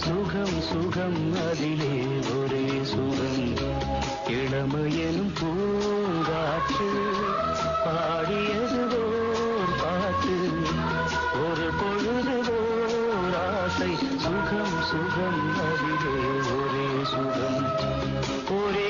சுகம் சுகம் அதிலே ஒரே சுகம் இளமையெனும் பூங்காற்று பாடியது ஓர் பாட்டு ஒரு பொழுது ஓர் ஆசை சுகம் சுகம் அதிலே ஒரே சுகம் ஒரே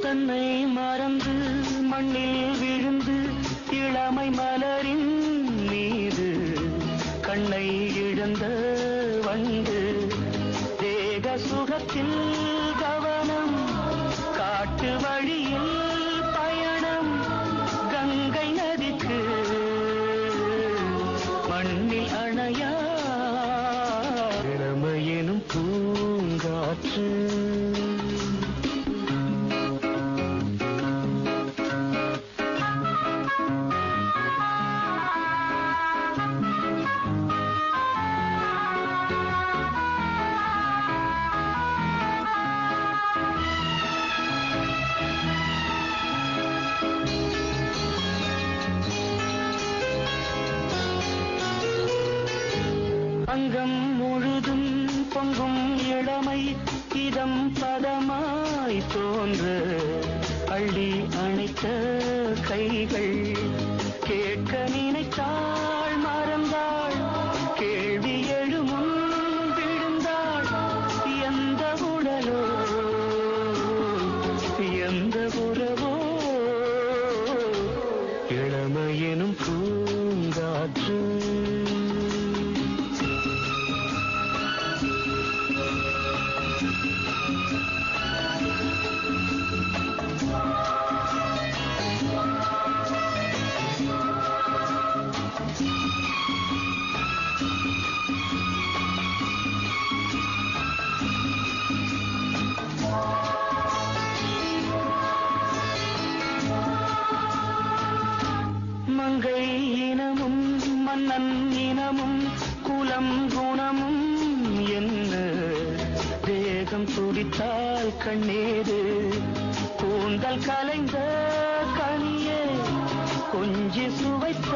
தன்னை மறந்து மண்ணில் விழுந்து இளமை மலரின் மீது கண்ணை இழந்த வந்து தேக சுகத்தில் கவனம் காட்டு வழியில் பயணம் கங்கை நதிக்கு மண்ணில் அணையா இளமையெனும் பூங்காற்று அங்கம் முழுதும் பொங்கும் இளமை இதம் பதமாய் தோன்று அள்ளி அணைத்த கைகள் கேட்க நினைத்தாள் மறந்தாள் கேள்வி எழுமுன் விழுந்தாள் எந்த உடலோ எந்த உறவோ இளமையெனும் பூங்காற்று மங்கை இனமும் மன்னன் இனமும் குலம் குணமும் என்ன தேகம் துடித்தால் கண்ணீரு கூந்தல் கலைந்த கனியே கொஞ்சி சுவைத்த